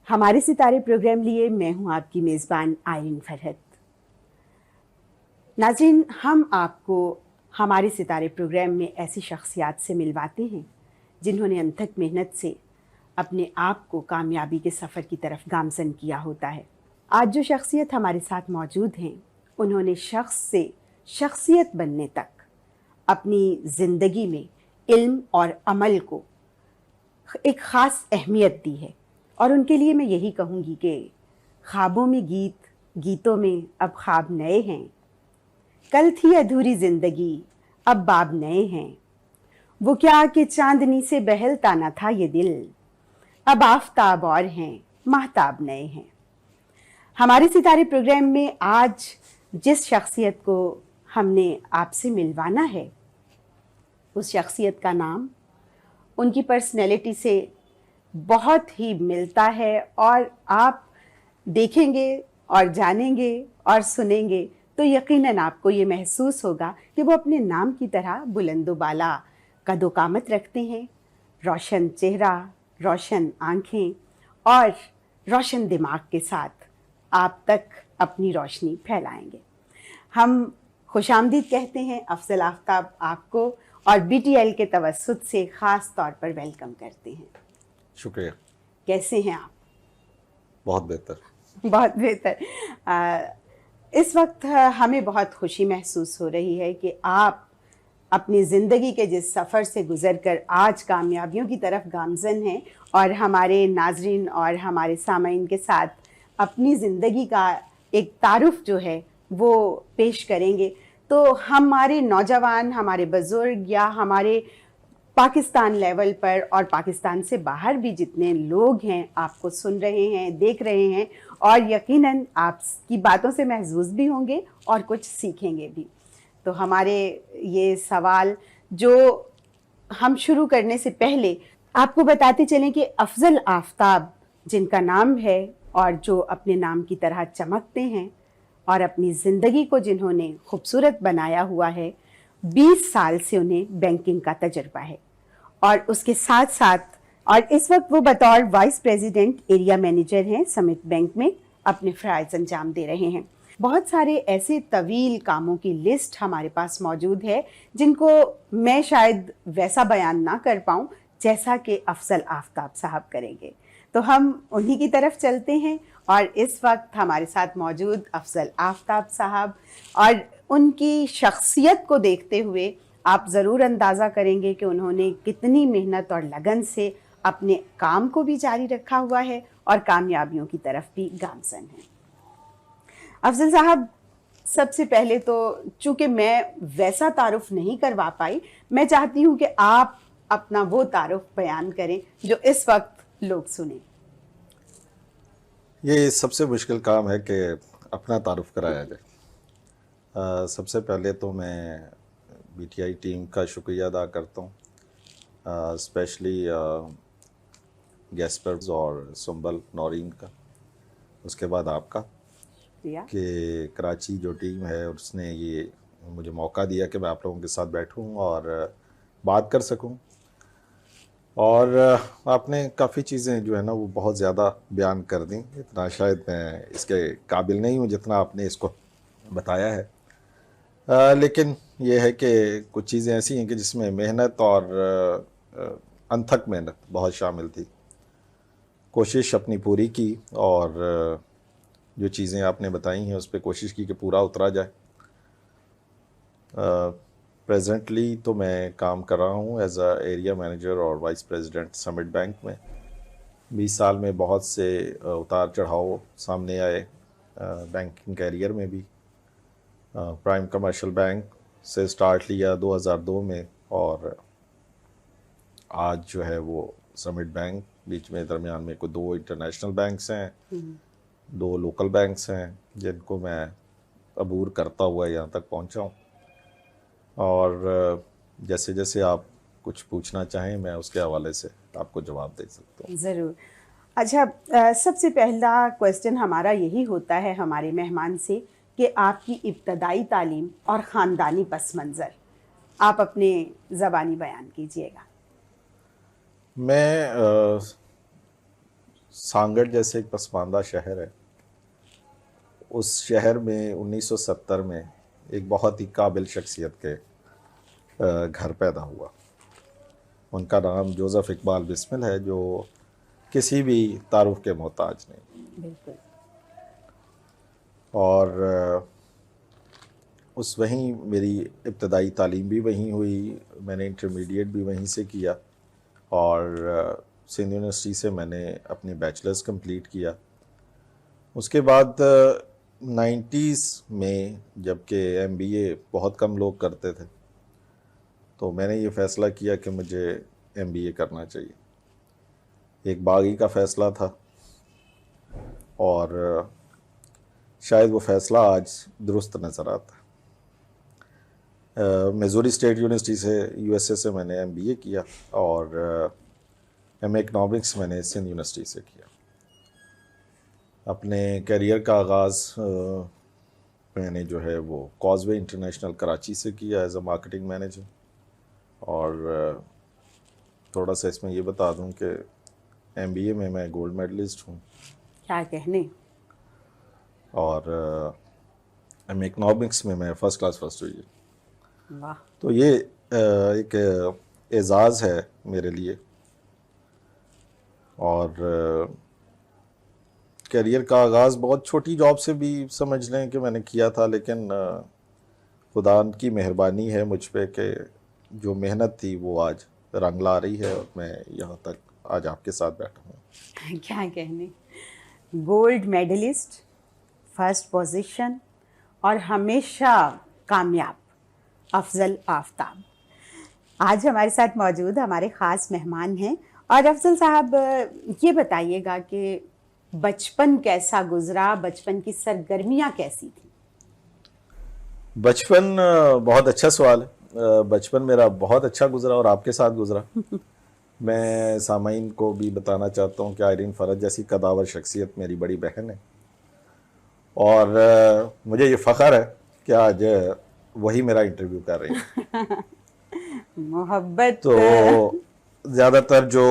ہمارے ستارے پروگرام لیے میں ہوں آپ کی میزبان آئرین فرحت۔ ناظرین، ہم آپ کو ہمارے ستارے پروگرام میں ایسی شخصیات سے ملواتے ہیں جنہوں نے انتھک محنت سے اپنے آپ کو کامیابی کے سفر کی طرف گامزن کیا ہوتا ہے۔ آج جو شخصیت ہمارے ساتھ موجود ہیں، انہوں نے شخص سے شخصیت بننے تک اپنی زندگی میں علم اور عمل کو ایک خاص اہمیت دی ہے، اور ان کے لیے میں یہی کہوں گی کہ خوابوں میں گیت، گیتوں میں اب خواب نئے ہیں، کل تھی ادھوری زندگی اب باب نئے ہیں، وہ کیا کہ چاندنی سے بہلتا نہ تھا یہ دل، اب آفتاب اور ہیں ماہتاب نئے ہیں۔ ہمارے ستارے پروگرام میں آج جس شخصیت کو ہم نے آپ سے ملوانا ہے، اس شخصیت کا نام ان کی پرسنالٹی سے بہت ہی ملتا ہے، اور آپ دیکھیں گے اور جانیں گے اور سنیں گے تو یقیناً آپ کو یہ محسوس ہوگا کہ وہ اپنے نام کی طرح بلند و بالا قد و قامت رکھتے ہیں، روشن چہرہ، روشن آنکھیں اور روشن دماغ کے ساتھ آپ تک اپنی روشنی پھیلائیں گے۔ ہم خوش آمدید کہتے ہیں افضل آفتاب آپ کو، اور بی ٹی ایل کے توسط سے خاص طور پر ویلکم کرتے ہیں۔ شکریہ۔ کیسے ہیں آپ؟ بہت بہتر، بہت بہتر۔ اس وقت ہمیں بہت خوشی محسوس ہو رہی ہے کہ آپ اپنی زندگی کے جس سفر سے گزر کر آج کامیابیوں کی طرف گامزن ہیں، اور ہمارے ناظرین اور ہمارے سامعین کے ساتھ اپنی زندگی کا ایک تعارف جو ہے وہ پیش کریں گے۔ تو ہمارے نوجوان، ہمارے بزرگ یا ہمارے پاکستان لیول پر اور پاکستان سے باہر بھی جتنے لوگ ہیں آپ کو سن رہے ہیں، دیکھ رہے ہیں، اور یقیناً آپ کی باتوں سے محظوظ بھی ہوں گے اور کچھ سیکھیں گے بھی۔ تو ہمارے یہ سوال جو ہم شروع کرنے سے پہلے آپ کو بتاتے چلیں کہ افضل آفتاب جن کا نام ہے اور جو اپنے نام کی طرح چمکتے ہیں اور اپنی زندگی کو جنہوں نے خوبصورت بنایا ہوا ہے، 20 سال سے انہیں بینکنگ کا تجربہ ہے، اور اس کے ساتھ ساتھ اور اس وقت وہ بطور وائس پریزیڈنٹ ایریا مینیجر ہیں سمت بینک میں، اپنے فرائض انجام دے رہے ہیں۔ بہت سارے ایسے طویل کاموں کی لسٹ ہمارے پاس موجود ہے جن کو میں شاید ویسا بیان نہ کر پاؤں جیسا کہ افضل آفتاب صاحب کریں گے، تو ہم انہی کی طرف چلتے ہیں۔ اور اس وقت ہمارے ساتھ موجود افضل آفتاب صاحب، اور ان کی شخصیت کو دیکھتے ہوئے آپ ضرور اندازہ کریں گے کہ انہوں نے کتنی محنت اور لگن سے اپنے کام کو بھی جاری رکھا ہوا ہے اور کامیابیوں کی طرف بھی گامزن ہیں۔ افضل صاحب، سب سے پہلے تو چونکہ میں ویسا تعارف نہیں کروا پائی، میں چاہتی ہوں کہ آپ اپنا وہ تعارف بیان کریں جو اس وقت لوگ سنیں۔ یہ سب سے مشکل کام ہے کہ اپنا تعارف کرایا جائے۔ سب سے پہلے تو میں بی ٹی آئی ٹیم کا شکریہ ادا کرتا ہوں، اسپیشلی گیسپرز اور سنبل نورین کا، اس کے بعد آپ کا، کہ کراچی جو ٹیم ہے اس نے یہ مجھے موقع دیا کہ میں آپ لوگوں کے ساتھ بیٹھوں اور بات کر سکوں۔ اور آپ نے کافی چیزیں جو ہے نا وہ بہت زیادہ بیان کر دیں، اتنا شاید میں اس کے قابل نہیں ہوں جتنا آپ نے اس کو بتایا ہے، لیکن یہ ہے کہ کچھ چیزیں ایسی ہیں کہ جس میں محنت اور انتھک محنت بہت شامل تھی، کوشش اپنی پوری کی، اور جو چیزیں آپ نے بتائی ہیں اس پہ کوشش کی کہ پورا اترا جائے۔ پریزنٹلی تو میں کام کر رہا ہوں ایز اے ایریا مینیجر اور وائس پریزیڈنٹ سمٹ بینک میں۔ 20 سال میں بہت سے اتار چڑھاؤ سامنے آئے بینکنگ کیریئر میں بھی۔ پرائم کمرشل بینک سے سٹارٹ لیا 2002 میں، اور آج جو ہے وہ سمٹ بینک، بیچ میں درمیان میں کوئی 2 انٹرنیشنل بینکس ہیں، 2 لوکل بینکس ہیں جن کو میں عبور کرتا ہوا یہاں تک پہنچا ہوں۔ اور جیسے جیسے آپ کچھ پوچھنا چاہیں میں اس کے حوالے سے آپ کو جواب دے سکتا ہوں۔ ضرور۔ اچھا، سب سے پہلا کویسچن ہمارا یہی ہوتا ہے ہمارے مہمان سے کہ آپ کی ابتدائی تعلیم اور خاندانی پس منظر آپ اپنے زبانی بیان کیجئے گا۔ میں سانگڑ جیسے ایک پسماندہ شہر ہے، اس شہر میں 1970 میں ایک بہت ہی قابل شخصیت کے گھر پیدا ہوا. ان کا نام جوزف اقبال بسمل ہے، جو کسی بھی تعارف کے محتاج نہیں. بالکل. اور اس وہیں میری ابتدائی تعلیم بھی وہیں ہوئی، میں نے انٹرمیڈیٹ بھی وہیں سے کیا، اور سندھ یونیورسٹی سے میں نے اپنے بیچلرز کمپلیٹ کیا. اس کے بعد 90s میں جب کہ ایم بی اے بہت کم لوگ کرتے تھے، تو میں نے یہ فیصلہ کیا کہ مجھے ایم بی اے کرنا چاہیے. ایک باغی کا فیصلہ تھا، اور شاید وہ فیصلہ آج درست نظر آتا ہے. میزوری اسٹیٹ یونیورسٹی سے یو ایس اے سے میں نے ایم بی اے کیا، اور ایم اے اکنامکس میں نے سندھ یونیورسٹی سے کیا. اپنے کیریئر کا آغاز میں نے جو ہے وہ کازوے انٹرنیشنل کراچی سے کیا ایز اے مارکیٹنگ مینیجر. اور تھوڑا سا اس میں یہ بتا دوں کہ ایم بی اے میں میں گولڈ میڈلسٹ ہوں. کیا کہنے. اور ایم اے اکنامکس میں میں فرسٹ کلاس فرسٹ ہوئی. واہ. تو یہ ایک اعزاز ہے میرے لیے. اور کیریئر کا آغاز بہت چھوٹی جاب سے بھی سمجھ لیں کہ میں نے کیا تھا، لیکن خدا کی مہربانی ہے مجھ پہ کہ جو محنت تھی وہ آج رنگ لا رہی ہے، اور میں یہاں تک آج آپ کے ساتھ بیٹھا ہوں. کیا کہنے. گولڈ میڈلسٹ، فرسٹ پوزیشن، اور ہمیشہ کامیاب افضل آفتاب آج ہمارے ساتھ موجود ہمارے خاص مہمان ہیں. اور افضل صاحب یہ بتائیے گا کہ بچپن کیسا گزرا، بچپن کی سرگرمیاں کیسی تھیں؟ بچپن بہت اچھا سوال ہے. بچپن میرا بہت اچھا گزرا اور آپ کے ساتھ گزرا. میں سامعین کو بھی بتانا چاہتا ہوں کہ آئرین فرج جیسی قداور شخصیت میری بڑی بہن ہے، اور مجھے یہ فخر ہے کہ آج وہی میرا انٹرویو کر رہی ہے. محبت. تو زیادہ تر جو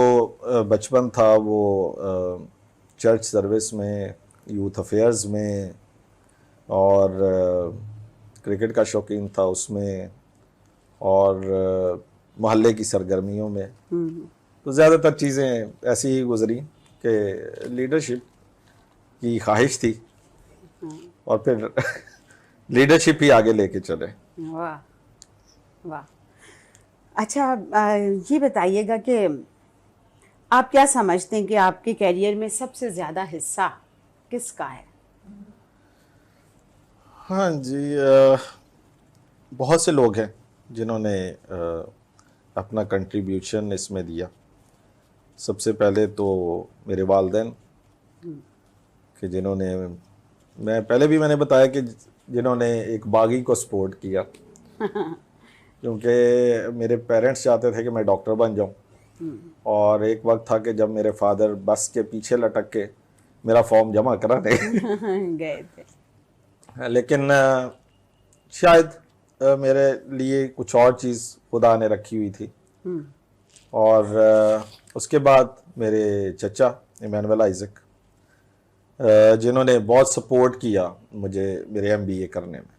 بچپن تھا وہ چرچ سروس میں، یوتھ افیئرز میں، اور کرکٹ کا شوقین تھا اس میں، اور محلے کی سرگرمیوں میں. تو زیادہ تر چیزیں ایسی ہی گزری کہ لیڈرشپ کی خواہش تھی، اور پھر لیڈرشپ ہی آگے لے کے چلے. واہ واہ. اچھا یہ بتائیے گا کہ آپ کیا سمجھتے ہیں کہ آپ کے کیریئر میں سب سے زیادہ حصہ کس کا ہے؟ ہاں جی، بہت سے لوگ ہیں جنہوں نے اپنا کنٹریبیوشن اس میں دیا. سب سے پہلے تو میرے والدین، کہ جنہوں نے، میں نے بتایا کہ جنہوں نے ایک باغی کو سپورٹ کیا، کیونکہ میرے پیرنٹس چاہتے تھے کہ میں ڈاکٹر بن جاؤں. اور ایک وقت تھا کہ جب میرے فادر بس کے پیچھے لٹک کے میرا فارم جمع کرانے گئے تھے، لیکن شاید میرے لیے کچھ اور چیز خدا نے رکھی ہوئی تھی. اور اس کے بعد میرے چچا ایمینول آئزک، جنہوں نے بہت سپورٹ کیا مجھے میرے ایم بی اے کرنے میں.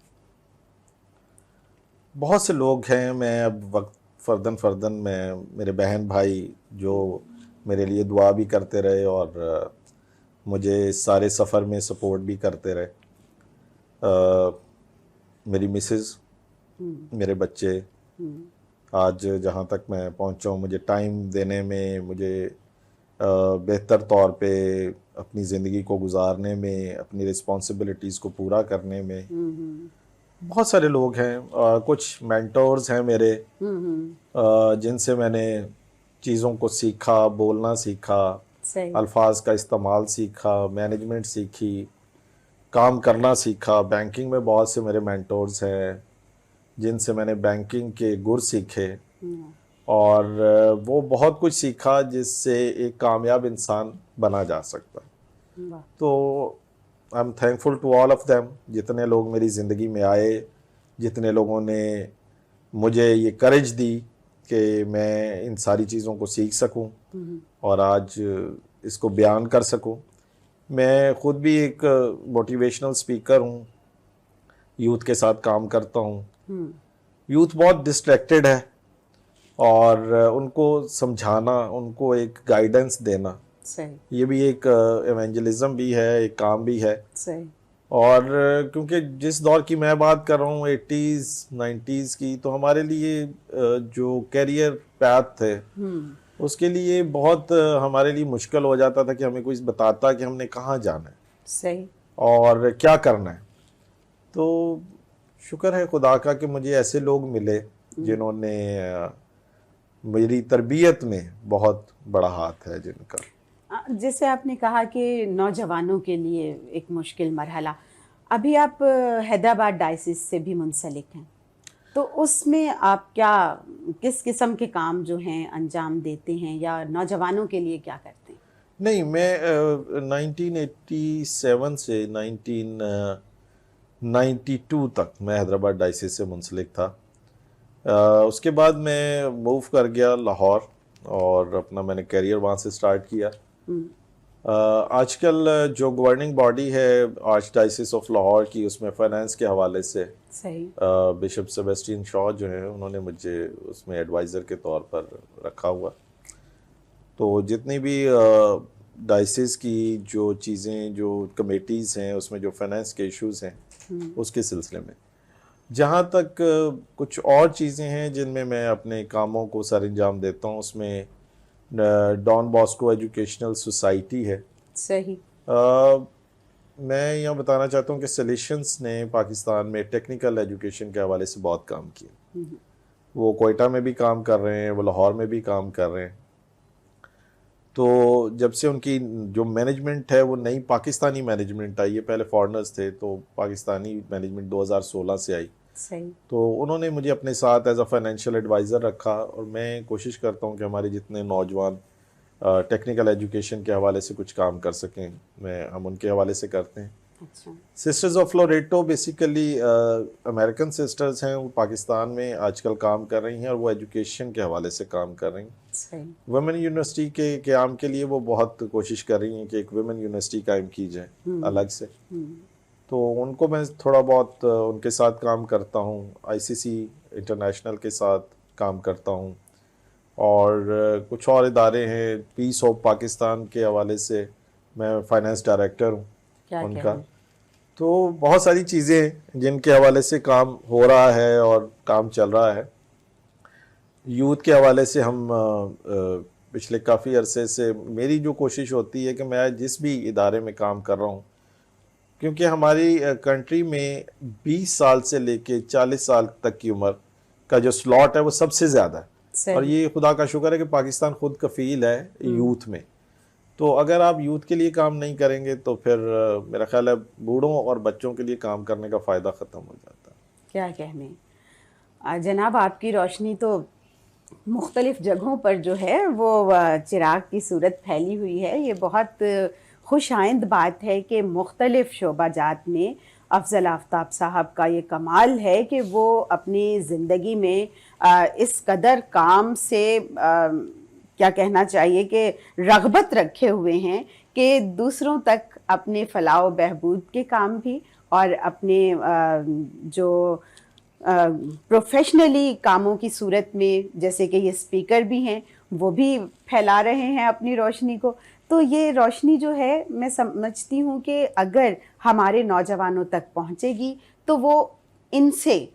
بہت سے لوگ ہیں، میں اب وقت فردن میں میرے بہن بھائی جو میرے لیے دعا بھی کرتے رہے اور مجھے اس سارے سفر میں سپورٹ بھی کرتے رہے. میری مسز، میرے بچے، آج جہاں تک میں پہنچا ہوں، مجھے ٹائم دینے میں، مجھے بہتر طور پہ اپنی زندگی کو گزارنے میں، اپنی رسپانسبلٹیز کو پورا کرنے میں بہت سارے لوگ ہیں. کچھ مینٹورز ہیں میرے، جن سے میں نے چیزوں کو سیکھا، بولنا سیکھا، الفاظ کا استعمال سیکھا، مینجمنٹ سیکھی، کام کرنا سیکھا. بینکنگ میں بہت سے میرے مینٹورز ہیں جن سے میں نے بینکنگ کے گر سیکھے، اور وہ بہت کچھ سیکھا جس سے ایک کامیاب انسان بنا جا سکتا. تو I am thankful to all of them, جتنے لوگ میری زندگی میں آئے، جتنے لوگوں نے مجھے یہ کریج دی کہ میں ان ساری چیزوں کو سیکھ سکوں، اور آج اس کو بیان کر سکوں. میں خود بھی ایک موٹیویشنل اسپیکر ہوں, یوتھ کے ساتھ کام کرتا ہوں. یوتھ بہت ڈسٹریکٹڈ ہے اور ان کو سمجھانا, ان کو ایک گائیڈنس دینا, یہ بھی ایک ایونجلزم بھی ہے, ایک کام بھی ہے. اور کیونکہ جس دور کی میں بات کر رہا ہوں 80s 90s کی, تو ہمارے لیے جو کیریئر پیتھ تھے اس کے لیے بہت ہمارے لیے مشکل ہو جاتا تھا کہ ہمیں کوئی بتاتا کہ ہم نے کہاں جانا ہے اور کیا کرنا ہے. تو شکر ہے خدا کا کہ مجھے ایسے لوگ ملے جنہوں نے میری تربیت میں بہت بڑا ہاتھ ہے جن کا. جیسے آپ نے کہا کہ نوجوانوں کے لیے ایک مشکل مرحلہ, ابھی آپ حیدرآباد ڈائسس سے بھی منسلک ہیں, تو اس میں آپ کیا کس قسم کے کام جو ہیں انجام دیتے ہیں یا نوجوانوں کے لیے کیا کرتے ہیں؟ نہیں, میں 1987 سے 1992 تک میں حیدرآباد ڈائسس سے منسلک تھا. اس کے بعد میں موو کر گیا لاہور اور اپنا میں نے کیریئر وہاں سے سٹارٹ کیا. آج کل جو گورننگ باڈی ہے آرچ ڈائسس آف لاہور کی, اس میں فائنانس کے حوالے سے بشپ سیبیسٹین شاہ جو ہیں انہوں نے مجھے اس میں ایڈوائزر کے طور پر رکھا ہوا. تو جتنی بھی ڈائسس کی جو چیزیں, جو کمیٹیز ہیں, اس میں جو فائنانس کے ایشوز ہیں اس کے سلسلے میں, جہاں تک کچھ اور چیزیں ہیں جن میں میں اپنے کاموں کو سر انجام دیتا ہوں, اس میں ڈان باسکو ایجوکیشنل سوسائٹی ہے. میں یہاں بتانا چاہتا ہوں کہ سلیشنز نے پاکستان میں ٹیکنیکل ایجوکیشن کے حوالے سے بہت کام کیا. وہ کوئٹہ میں بھی کام کر رہے ہیں, وہ لاہور میں بھی کام کر رہے ہیں. تو جب سے ان کی جو مینجمنٹ ہے وہ نئی پاکستانی مینجمنٹ آئی ہے, پہلے فارنرز تھے, تو پاکستانی مینجمنٹ 2016 سے آئی. تو انہوں نے مجھے اپنے ساتھ ایز اے فائنینشیل ایڈوائزر رکھا, اور میں کوشش کرتا ہوں کہ ہمارے جتنے نوجوان ٹیکنیکل ایجوکیشن کے حوالے سے کچھ کام کر سکیں, ہم ان کے حوالے سے کرتے ہیں. Sisters of Loreto basically American sisters ہیں, وہ پاکستان میں آج کل کام کر رہی ہیں اور وہ ایجوکیشن کے حوالے سے کام کر رہی ہیں. ویمن یونیورسٹی کے قیام کے لیے وہ بہت کوشش کر رہی ہیں کہ ایک ویمن یونیورسٹی قائم کی جائے الگ سے. تو ان کو میں تھوڑا بہت ان کے ساتھ کام کرتا ہوں, ICC انٹرنیشنل کے ساتھ کام کرتا ہوں, اور کچھ اور ادارے ہیں, پیس آف پاکستان کے حوالے سے میں فائنانس ڈائریکٹر ہوں ان کا. تو بہت ساری چیزیں ہیں جن کے حوالے سے کام ہو رہا ہے اور کام چل رہا ہے. یوتھ کے حوالے سے ہم پچھلے کافی عرصے سے, میری جو کوشش ہوتی ہے کہ میں جس بھی ادارے میں کام کر رہا ہوں, کیونکہ ہماری کنٹری میں 20 سال سے لے کے 40 سال تک کی عمر کا جو سلاٹ ہے وہ سب سے زیادہ ہے, اور یہ خدا کا شکر ہے کہ پاکستان خود کفیل ہے یوتھ میں. تو اگر آپ یوتھ کے لیے کام نہیں کریں گے تو پھر میرا خیال ہے بوڑھوں اور بچوں کے لیے کام کرنے کا فائدہ ختم ہو جاتا ہے. کیا کہنے جناب, آپ کی روشنی تو مختلف جگہوں پر جو ہے وہ چراغ کی صورت پھیلی ہوئی ہے. یہ بہت خوش آئند بات ہے کہ مختلف شعبہ جات میں افضل آفتاب صاحب کا یہ کمال ہے کہ وہ اپنی زندگی میں اس قدر کام سے کیا کہنا چاہیے کہ رغبت رکھے ہوئے ہیں کہ دوسروں تک اپنے فلاح و بہبود کے کام بھی اور اپنے جو پروفیشنلی کاموں کی صورت میں, جیسے کہ یہ اسپیکر بھی ہیں, وہ بھی پھیلا رہے ہیں اپنی روشنی کو. تو یہ روشنی جو ہے میں سمجھتی ہوں کہ اگر ہمارے نوجوانوں تک پہنچے گی تو وہ ان سے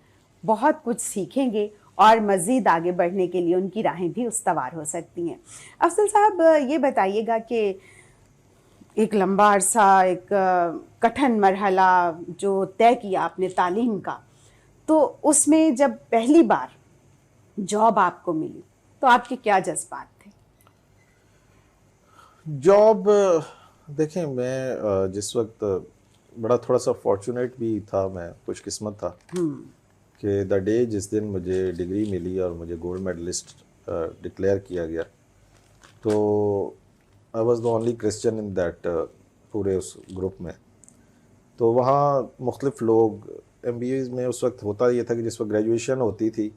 بہت کچھ سیکھیں گے اور مزید آگے بڑھنے کے لیے ان کی راہیں بھی استوار ہو سکتی ہیں. افضل صاحب, یہ بتائیے گا کہ ایک لمبا عرصہ, ایک کٹھن مرحلہ جو طے کیا آپ نے تعلیم کا, تو اس میں جب پہلی بار جاب آپ کو ملی تو آپ کے کیا جذبات تھے؟ جاب دیکھیں, میں جس وقت بڑا تھوڑا سا فارچونیٹ بھی تھا, میں خوش قسمت تھا کہ دا ڈے جس دن مجھے ڈگری ملی اور مجھے گولڈ میڈلسٹ ڈکلیئر کیا گیا, تو I was the only Christian in that پورے اس گروپ میں. تو وہاں مختلف لوگ, MBA میں اس وقت ہوتا یہ تھا کہ جس وقت گریجویشن ہوتی تھی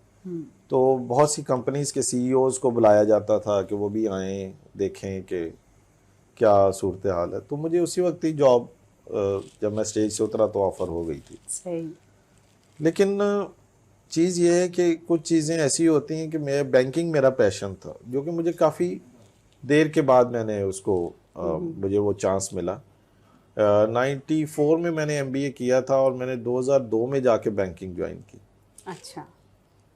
تو بہت سی کمپنیز کے CEOs کو بلایا جاتا تھا کہ وہ بھی آئیں دیکھیں کہ کیا صورتحال ہے. تو مجھے اسی وقت ہی جاب جب میں اسٹیج سے اترا تو آفر ہو گئی تھی. صحیح. لیکن چیز یہ ہے کہ کچھ چیزیں ایسی ہوتی ہیں کہ میں بینکنگ میرا پیشن تھا جو کہ مجھے کافی دیر کے بعد میں نے اس کو مجھے وہ چانس ملا. 94 میں نے MBA کیا تھا اور میں نے 2002 میں جا کے بینکنگ جوائن کی. اچھا.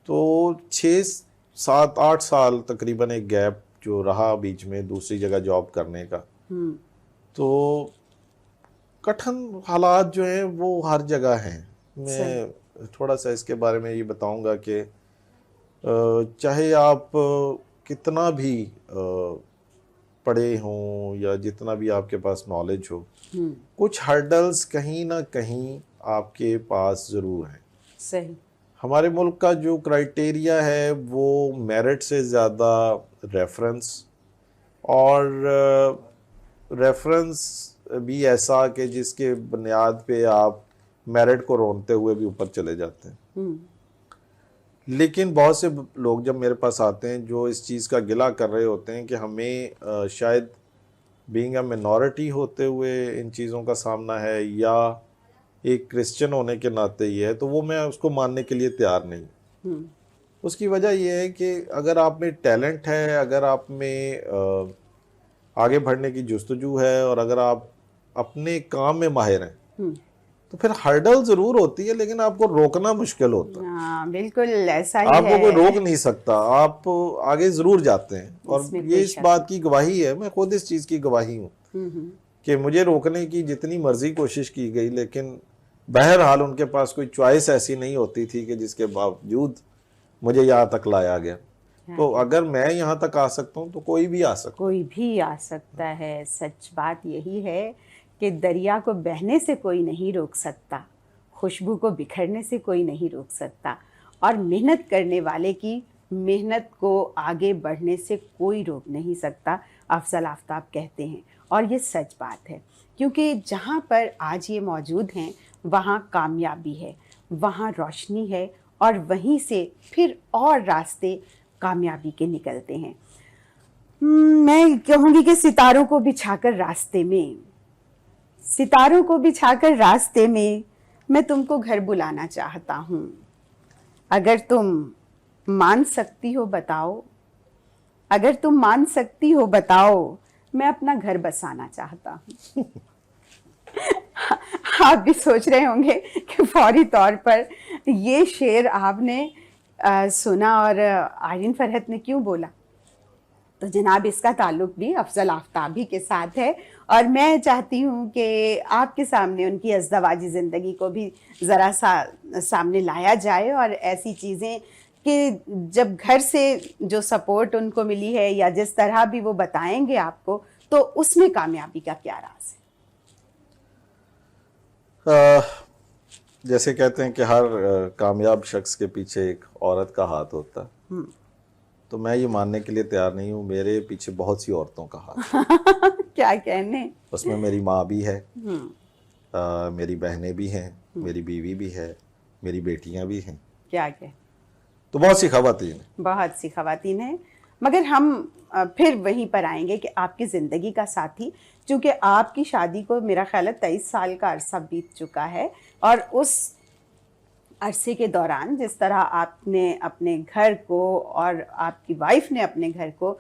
تو 6-7-8 سال تقریباً ایک گیپ جو رہا بیچ میں دوسری جگہ جاب کرنے کا. تو کٹھن حالات جو ہیں وہ ہر جگہ ہیں. میں تھوڑا سا اس کے بارے میں یہ بتاؤں گا کہ چاہے آپ کتنا بھی پڑھے ہوں یا جتنا بھی آپ کے پاس نالج ہو, کچھ ہرڈلز کہیں نہ کہیں آپ کے پاس ضرور ہیں. صحیح. ہمارے ملک کا جو کرائٹیریا ہے وہ میرٹ سے زیادہ ریفرنس, اور ریفرنس بھی ایسا کہ جس کے بنیاد پہ آپ میرٹ کو رونتے ہوئے بھی اوپر چلے جاتے ہیں. لیکن بہت سے لوگ جب میرے پاس آتے ہیں جو اس چیز کا گلہ کر رہے ہوتے ہیں کہ ہمیں شاید بینگ اے مینورٹی ہوتے ہوئے ان چیزوں کا سامنا ہے یا ایک کرسچن ہونے کے ناطے یہ ہے, تو وہ میں اس کو ماننے کے لیے تیار نہیں. اس کی وجہ یہ ہے کہ اگر آپ میں ٹیلنٹ ہے, اگر آپ میں آگے بڑھنے کی جستجو ہے, اور اگر آپ اپنے کام میں ماہر ہیں تو پھر ہرڈل ضرور ہوتی ہے لیکن آپ کو روکنا مشکل ہوتا ہے. ہاں بالکل ایسا ہی ہے. آپ کو کوئی روک نہیں سکتا, آپ آگے ضرور جاتے ہیں. اور یہ اس بات کی گواہی ہے, میں خود اس چیز کی گواہی ہوں کہ مجھے روکنے کی جتنی مرضی کوشش کی گئی لیکن بہرحال ان کے پاس کوئی چوائس ایسی نہیں ہوتی تھی کہ جس کے باوجود مجھے یہاں تک لایا گیا. تو اگر میں یہاں تک آ سکتا ہوں تو کوئی بھی آ سکتا, کوئی بھی آ سکتا ہے. سچ بات یہی ہے کہ دریا کو بہنے سے کوئی نہیں روک سکتا, خوشبو کو بکھرنے سے کوئی نہیں روک سکتا, اور محنت کرنے والے کی محنت کو آگے بڑھنے سے کوئی روک نہیں سکتا. افضل آفتاب کہتے ہیں, اور یہ سچ بات ہے کیونکہ جہاں پر آج یہ موجود ہیں وہاں کامیابی ہے, وہاں روشنی ہے, اور وہیں سے پھر اور راستے کامیابی کے نکلتے ہیں. میں کہوں گی کہ ستاروں کو بچھا کر راستے میں, ستاروں کو بچھا کر راستے میں تم کو گھر بلانا چاہتا ہوں. اگر تم مان سکتی ہو بتاؤ, اگر تم مان سکتی ہو بتاؤ, میں اپنا گھر بسانا چاہتا ہوں. آپ بھی سوچ رہے ہوں گے کہ فوری طور پر یہ شعر آپ نے سنا اور آئرین فرحت نے کیوں بولا. تو جناب اس کا تعلق بھی افضل آفتابی کے ساتھ ہے, اور میں چاہتی ہوں کہ آپ کے سامنے ان کی ازدواجی زندگی کو بھی ذرا سا سامنے لایا جائے, اور ایسی چیزیں کہ جب گھر سے جو سپورٹ ان کو ملی ہے یا جس طرح بھی وہ بتائیں گے آپ کو, تو اس میں کامیابی کا کیا راز ہے. جیسے کہتے ہیں کہ ہر کامیاب شخص کے پیچھے ایک عورت کا ہاتھ ہوتا ہے, تو میں یہ ماننے کے لیے تیار نہیں ہوں. میرے پیچھے بہت سی عورتوں کا ہاتھ کیا کہنے. اس میں میری ماں بھی ہے, میری بہنیں بھی ہیں, میری بیوی بھی ہے, میری بیٹیاں بھی ہیں. کیا کہ تو بہت سی خواتین ہیں, بہت سی خواتین ہیں. مگر ہم پھر وہیں پر آئیں گے کہ آپ کی زندگی کا ساتھی, چونکہ آپ کی شادی کو میرا خیال ہے 23 سال کا عرصہ بیت چکا ہے, اور اس عرصے کے دوران جس طرح آپ نے اپنے گھر کو اور آپ کی وائف نے اپنے گھر کو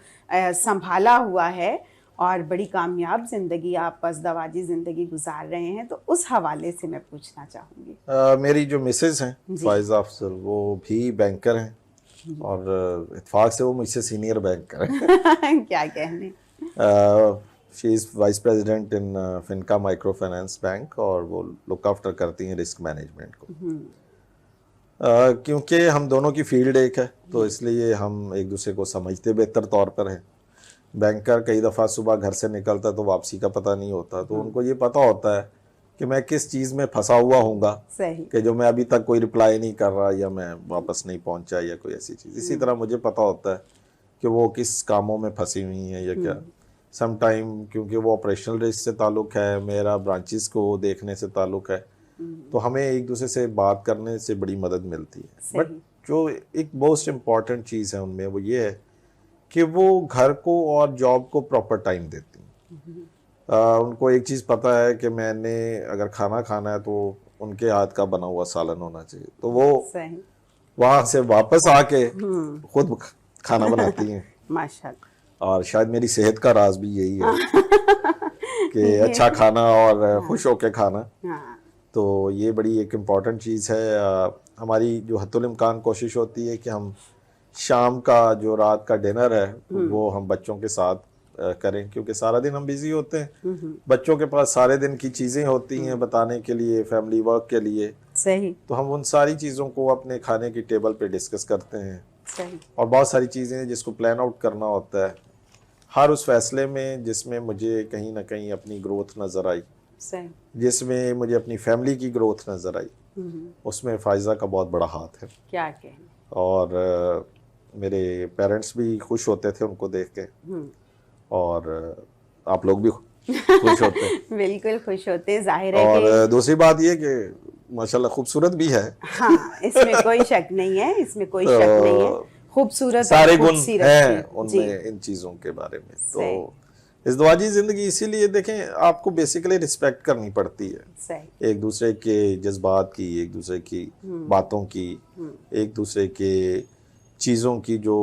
سنبھالا ہوا ہے, اور بڑی کامیاب زندگی آپ ازدواجی زندگی گزار رہے ہیں, تو اس حوالے سے میں پوچھنا چاہوں گی. میری جو مسز ہیں فائزہ افضل, وہ بھی بینکر ہیں, اور اتفاق سے وہ مجھ سے سینئر بینکر ہیں. کیا کہنے. شی از وائس پریزیڈنٹ ان فنکا مائکرو فائنانس بینک, اور وہ لک آفٹر کرتی ہیں رسک مینجمنٹ کو. کیونکہ ہم دونوں کی فیلڈ ایک ہے تو اس لیے ہم ایک دوسرے کو سمجھتے بہتر طور پر ہیں. بینکر کئی دفعہ صبح گھر سے نکلتا ہے تو واپسی کا پتہ نہیں ہوتا, تو ان کو یہ پتہ ہوتا ہے کہ میں کس چیز میں پھنسا ہوا ہوں گا کہ جو میں ابھی تک کوئی رپلائی نہیں کر رہا, یا میں واپس نہیں پہنچا, یا کوئی ایسی چیز. اسی طرح مجھے پتہ ہوتا ہے کہ وہ کس کاموں میں پھنسی ہوئی ہیں یا کیا. سم ٹائم کیونکہ وہ آپریشنل رسک سے تعلق ہے, میرا برانچز کو دیکھنے سے تعلق ہے, تو ہمیں ایک دوسرے سے بات کرنے سے بڑی مدد ملتی ہے. بٹ جو ایک موسٹ امپورٹنٹ چیز ہے ان میں وہ یہ ہے کہ وہ گھر کو اور جاب کو پراپر ٹائم دیتی ہیں. ان کو ایک چیز پتہ ہے کہ میں نے اگر کھانا کھانا ہے تو ان کے ہاتھ کا بنا ہوا سالن ہونا چاہیے، تو وہ صحیح، وہاں سے واپس آ کے خود کھانا بناتی ہیں. ماشاء اللہ. اور شاید میری صحت کا راز بھی یہی ہے کہ اچھا کھانا اور خوش ہو کے کھانا. ہاں، تو یہ بڑی ایک امپورٹنٹ چیز ہے. ہماری جو حتی الامکان کوشش ہوتی ہے کہ ہم شام کا جو رات کا ڈنر ہے وہ ہم بچوں کے ساتھ کریں، کیونکہ سارا دن ہم بیزی ہوتے ہیں، بچوں کے پاس سارے دن کی چیزیں ہوتی ہیں بتانے کے لیے، فیملی ورک کے لیے. صحیح تو ہم ان ساری چیزوں کو اپنے کھانے کی ٹیبل پہ ڈسکس کرتے ہیں. صحیح. اور بہت ساری چیزیں ہیں جس کو پلان آؤٹ کرنا ہوتا ہے، ہر اس فیصلے میں جس میں مجھے کہیں نہ کہیں اپنی گروتھ نظر آئی، صحیح. جس میں مجھے اپنی فیملی کی گروتھ نظر آئی، اس میں فائزہ کا بہت بڑا ہاتھ ہے. کیا کہیں. اور میرے پیرنٹس بھی خوش ہوتے تھے ان کو دیکھ کے، اور آپ لوگ بھی خوش ہوتے ہیں. بالکل خوش ہوتے. ظاہر ہے کہ اور دوسری بات یہ کہ ماشاءاللہ خوبصورت بھی ہے. ہاں، اس میں کوئی شک نہیں ہے، اس میں کوئی شک نہیں ہے. خوبصورت سارے اور گن خوبصورت ہیں ان میں ان چیزوں کے بارے میں. تو ازدواجی زندگی اسی لیے دیکھیں آپ کو بیسیکلی رسپیکٹ کرنی پڑتی ہے، صحیح. ایک دوسرے کے جذبات کی، ایک دوسرے کی باتوں کی، ایک دوسرے کے چیزوں کی جو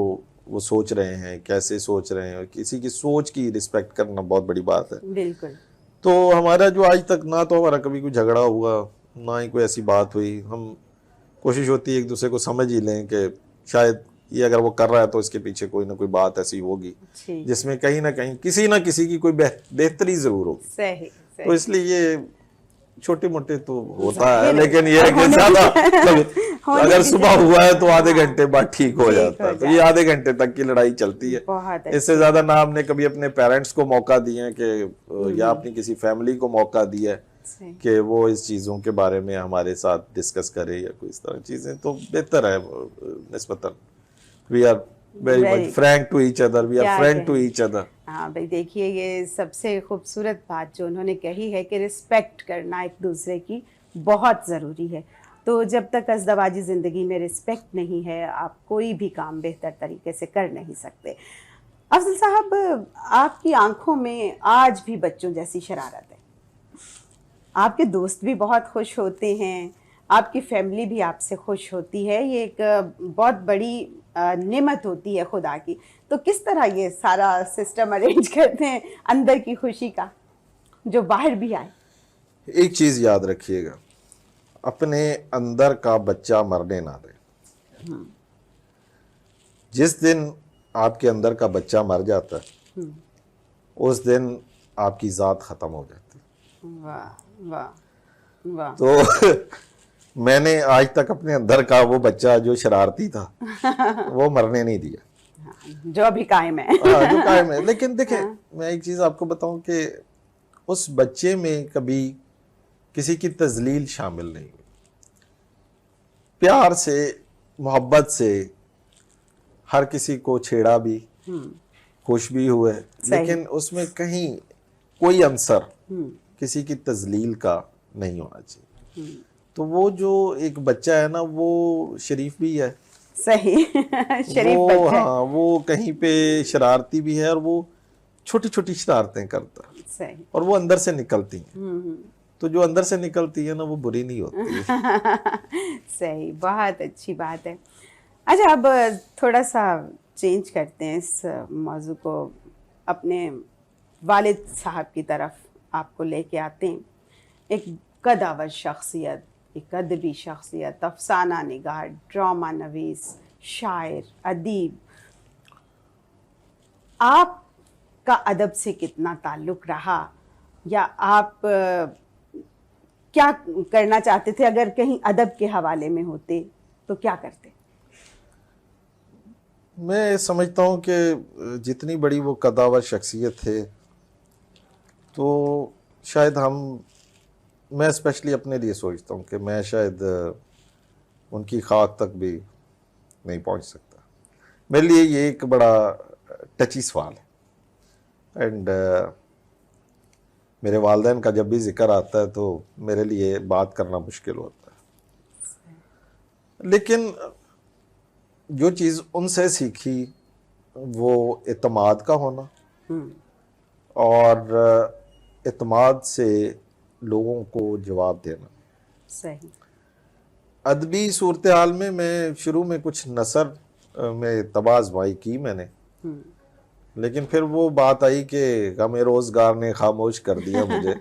وہ سوچ رہے ہیں، کیسے سوچ رہے ہیں، اور کسی کی سوچ کی رسپیکٹ کرنا بہت بڑی بات ہے. بالکل. تو ہمارا جو آج تک نہ تو ہمارا کبھی کوئی جھگڑا ہوا، نہ ہی کوئی ایسی بات ہوئی. ہم کوشش ہوتی ہے ایک دوسرے کو سمجھ ہی لیں کہ شاید یہ اگر وہ کر رہا ہے تو اس کے پیچھے کوئی نہ کوئی بات ایسی ہوگی جس میں کہیں نہ کہیں کسی نہ کسی کی کوئی بہتری ضرور ہوگی. صحیح. تو اس لیے یہ چھوٹے موٹے تو ہوتا ہے، لیکن یہ ہے کہ زیادہ اگر صبح ہوا ہے تو آدھے گھنٹے بعد ٹھیک ہو جاتا ہے. تو یہ آدھے گھنٹے تک کی لڑائی چلتی ہے. اس سے زیادہ نہ ہم نے کبھی اپنے پیرنٹس کو موقع دیے ہیں کہ یا اپنی کسی فیملی کو موقع دیا ہے کہ وہ اس چیزوں کے بارے میں ہمارے ساتھ ڈسکس کرے یا کوئی اس طرح چیزیں. تو بہتر ہے نسبتاً. We are very much frank to each other. We are friend to each other. ہاں بھائی، دیکھیے یہ سب سے خوبصورت بات جو انہوں نے کہی ہے کہ رسپیکٹ کرنا ایک دوسرے کی بہت ضروری ہے. تو جب تک ازدواجی زندگی میں رسپیکٹ نہیں ہے آپ کوئی بھی کام بہتر طریقے سے کر نہیں سکتے. افضل صاحب، آپ کی آنکھوں میں آج بھی بچوں جیسی شرارت ہے. آپ کے دوست بھی بہت خوش ہوتے ہیں، آپ کی فیملی بھی آپ سے خوش ہوتی ہے. یہ ایک بہت بڑی نعمت ہوتی ہے خدا کی. تو کس طرح یہ سارا سسٹم ارینج کرتے ہیں اندر کی خوشی کا جو باہر بھی آئے؟ ایک چیز یاد رکھیے گا، اپنے اندر کا بچہ مرنے نہ دیں. جس دن آپ کے اندر کا بچہ مر جاتا ہے اس دن آپ کی ذات ختم ہو جاتی ہے. واہ واہ واہ. تو میں نے آج تک اپنے اندر کا وہ بچہ جو شرارتی تھا وہ مرنے نہیں دیا، جو ابھی قائم ہے. جو قائم ہے. لیکن دیکھیں میں ایک چیز آپ کو بتاؤں کہ اس بچے میں کبھی کسی کی تذلیل شامل نہیں ہوئی. پیار سے، محبت سے ہر کسی کو چھیڑا بھی، خوش بھی ہوئے، لیکن اس میں کہیں کوئی عنصر کسی کی تذلیل کا نہیں ہونا چاہیے. تو وہ جو ایک بچہ ہے نا وہ شریف بھی ہے. صحیح. شریف بچہ. ہاں، وہ کہیں پہ شرارتی بھی ہے اور وہ چھوٹی چھوٹی شرارتیں کرتا ہے. صحیح. اور وہ اندر سے نکلتی ہیں. تو جو اندر سے نکلتی ہے نا وہ بری نہیں ہوتی ہے. صحیح، بہت اچھی بات ہے. اچھا، اب تھوڑا سا چینج کرتے ہیں اس موضوع کو، اپنے والد صاحب کی طرف آپ کو لے کے آتے ہیں. ایک قدآور شخصیت، ایک ادبی شخصیت، افسانہ نگار، ڈرامہ نویس، شاعر، ادیب. آپ کا ادب سے کتنا تعلق رہا، یا آپ کیا کرنا چاہتے تھے اگر کہیں ادب کے حوالے میں ہوتے تو کیا کرتے؟ میں سمجھتا ہوں کہ جتنی بڑی وہ قدآور شخصیت تھے تو شاید میں اسپیشلی اپنے لیے سوچتا ہوں کہ میں شاید ان کی خاک تک بھی نہیں پہنچ سکتا. میرے لیے یہ ایک بڑا ٹچی سوال ہے. اینڈ میرے والدین کا جب بھی ذکر آتا ہے تو میرے لیے بات کرنا مشکل ہوتا ہے. لیکن جو چیز ان سے سیکھی وہ اعتماد کا ہونا، اور اعتماد سے لوگوں کو جواب دینا. صحیح. ادبی صورتحال میں شروع میں کچھ نثر میں طبع آزمائی کی میں نے, لیکن پھر وہ بات آئی کہ غم روزگار نے خاموش کر دیا مجھے,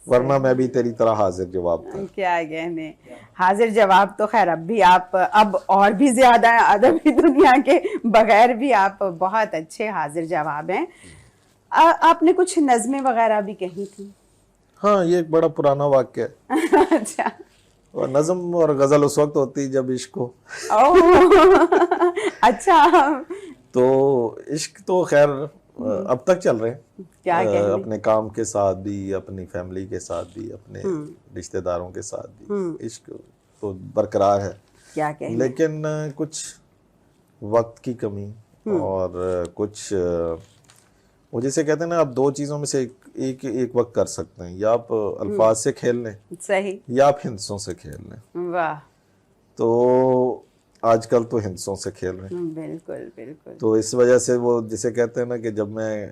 ورنہ میں بھی تیری طرح حاضر جواب تھا. کیا کہنے, حاضر جواب تو خیر اب بھی آپ اب اور بھی زیادہ ہیں, ادبی دنیا کے بغیر بھی آپ بہت اچھے حاضر جواب ہیں. آپ نے کچھ نظمیں وغیرہ بھی کہی تھی. ہاں, یہ ایک بڑا پرانا واقعہ ہے. اچھا. اور نظم اور غزل اس وقت ہوتی جب عشق ہو. اچھا. تو عشق تو خیر اب تک چل رہے ہیں, کیا کہنے, اپنے کام کے ساتھ بھی, اپنی فیملی کے ساتھ بھی, اپنے رشتہ داروں کے ساتھ بھی عشق تو برقرار ہے. کیا کہنے, لیکن کچھ وقت کی کمی اور کچھ وہ جیسے کہتے ہیں نا, آپ دو چیزوں میں سے ایک وقت کر سکتے ہیں, یا آپ الفاظ سے کھیل لیں, صحیح, یا آپ ہندسوں سے کھیل لیں. واہ, تو آج کل تو ہندسوں سے کھیل رہے ہیں. بالکل بالکل. تو اس وجہ سے وہ جسے کہتے ہیں نا کہ جب میں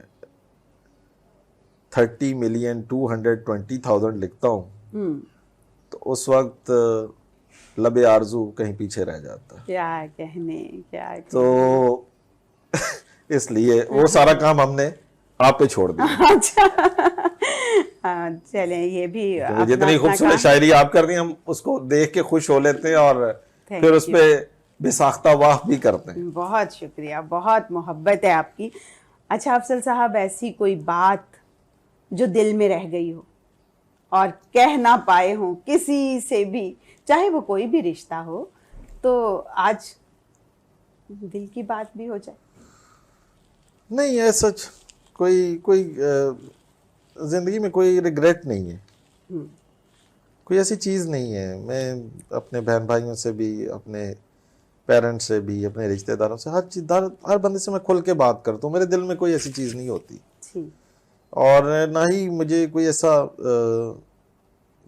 30,220,000 لکھتا ہوں تو اس وقت لب آرزو کہیں پیچھے رہ جاتا ہے. کیا کہنے, کیا کہنے. تو اس لیے وہ سارا کام ہم نے آپ پہ چھوڑ دیا. اچھا, چلیں یہ بھی جتنی خوبصورت شاعری آپ کر رہی ہیں, ہم اس کو دیکھ کے خوش ہو لیتے ہیں اور پھر اس پہ بے ساختہ واہ بھی کرتے ہیں. بہت شکریہ, بہت محبت ہے آپ کی. اچھا افضل صاحب, ایسی کوئی بات جو دل میں رہ گئی ہو اور کہہ نہ پائے ہوں کسی سے بھی, چاہے وہ کوئی بھی رشتہ ہو, تو آج دل کی بات بھی ہو جائے. نہیں, ایسا کوئی زندگی میں کوئی ریگریٹ نہیں ہے, کوئی ایسی چیز نہیں ہے. میں اپنے بہن بھائیوں سے بھی, اپنے پیرنٹس سے بھی, اپنے رشتہ داروں سے, ہر بندے سے میں کھل کے بات کرتا ہوں. میرے دل میں کوئی ایسی چیز نہیں ہوتی, اور نہ ہی مجھے کوئی ایسا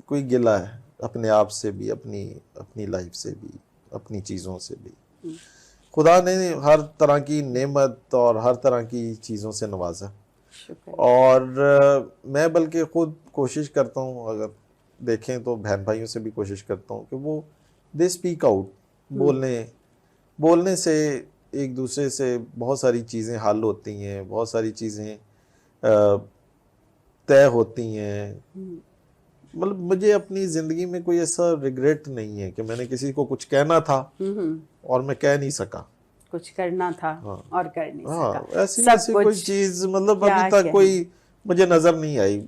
کوئی گلہ ہے اپنے آپ سے بھی, اپنی لائف سے بھی, اپنی چیزوں سے بھی. خدا نے ہر طرح کی نعمت اور ہر طرح کی چیزوں سے نوازا, اور میں بلکہ خود کوشش کرتا ہوں, اگر دیکھیں تو بہن بھائیوں سے بھی کوشش کرتا ہوں کہ وہ دے اسپیک آؤٹ. بولنے سے ایک دوسرے سے بہت ساری چیزیں حل ہوتی ہیں, بہت ساری چیزیں طے ہوتی ہیں. مطلب مجھے اپنی زندگی میں کوئی ایسا ریگریٹ نہیں ہے کہ میں نے کسی کو کچھ کہنا تھا اور میں کہہ نہیں سکا, کچھ کرنا تھا اور کر نہیں سکا. ایسی کوئی چیز مطلب ابھی تک کوئی مجھے نظر نہیں آئی.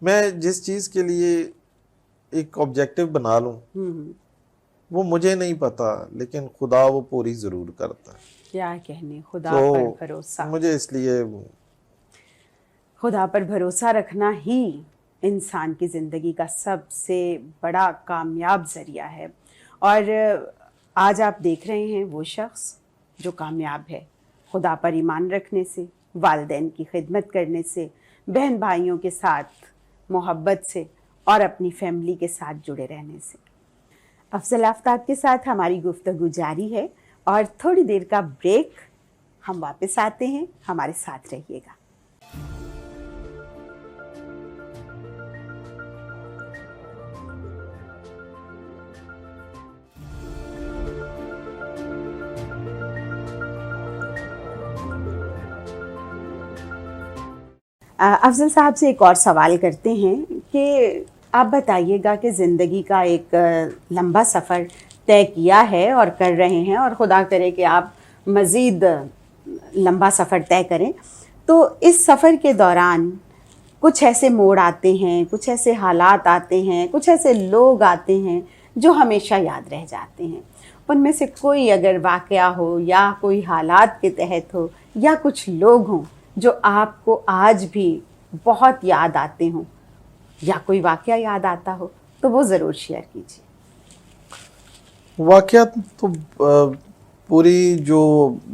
میں جس چیز کے لیے ایک آبجیکٹو بنا لوں وہ مجھے نہیں پتا, لیکن خدا وہ پوری ضرور کرتا ہے. کیا کہنے, خدا پر بھروسہ. مجھے اس لیے خدا پر بھروسہ رکھنا ہی انسان کی زندگی کا سب سے بڑا کامیاب ذریعہ ہے. اور آج آپ دیکھ رہے ہیں وہ شخص جو کامیاب ہے خدا پر ایمان رکھنے سے, والدین کی خدمت کرنے سے, بہن بھائیوں کے ساتھ محبت سے, اور اپنی فیملی کے ساتھ جڑے رہنے سے. افضل آفتاب کے ساتھ ہماری گفتگو جاری ہے, اور تھوڑی دیر کا بریک, ہم واپس آتے ہیں, ہمارے ساتھ رہیے گا. افضل صاحب سے ایک اور سوال کرتے ہیں کہ آپ بتائیے گا کہ زندگی کا ایک لمبا سفر طے کیا ہے اور کر رہے ہیں, اور خدا کرے کہ آپ مزید لمبا سفر طے کریں, تو اس سفر کے دوران کچھ ایسے موڑ آتے ہیں, کچھ ایسے حالات آتے ہیں, کچھ ایسے لوگ آتے ہیں جو ہمیشہ یاد رہ جاتے ہیں. ان میں سے کوئی اگر واقعہ ہو, یا کوئی حالات کے تحت ہو, یا کچھ لوگ ہوں جو آپ کو آج بھی بہت یاد آتے ہوں, یا کوئی واقعہ یاد آتا ہو, تو وہ ضرور شیئر کیجیے. واقعات تو پوری جو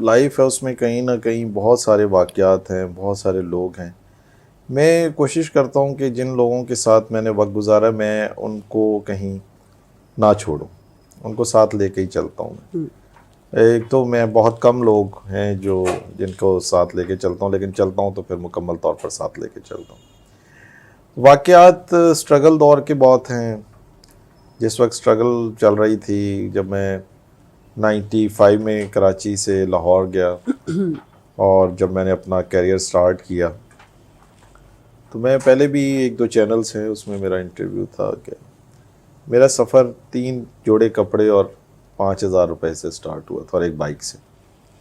لائف ہے اس میں کہیں نہ کہیں بہت سارے واقعات ہیں, بہت سارے لوگ ہیں. میں کوشش کرتا ہوں کہ جن لوگوں کے ساتھ میں نے وقت گزارا میں ان کو کہیں نہ چھوڑوں, ان کو ساتھ لے کے ہی چلتا ہوں. ایک تو میں بہت کم لوگ ہیں جن کو ساتھ لے کے چلتا ہوں, لیکن چلتا ہوں تو پھر مکمل طور پر ساتھ لے کے چلتا ہوں. واقعات اسٹرگل دور کے بہت ہیں. جس وقت اسٹرگل چل رہی تھی، جب میں 95 میں کراچی سے لاہور گیا اور جب میں نے اپنا کیریئر سٹارٹ کیا تو میں پہلے بھی 1-2 چینلز ہیں اس میں میرا انٹرویو تھا کہ میرا سفر 3 جوڑے کپڑے اور 5,000 روپے سے سٹارٹ ہوا تھا اور ایک بائک سے.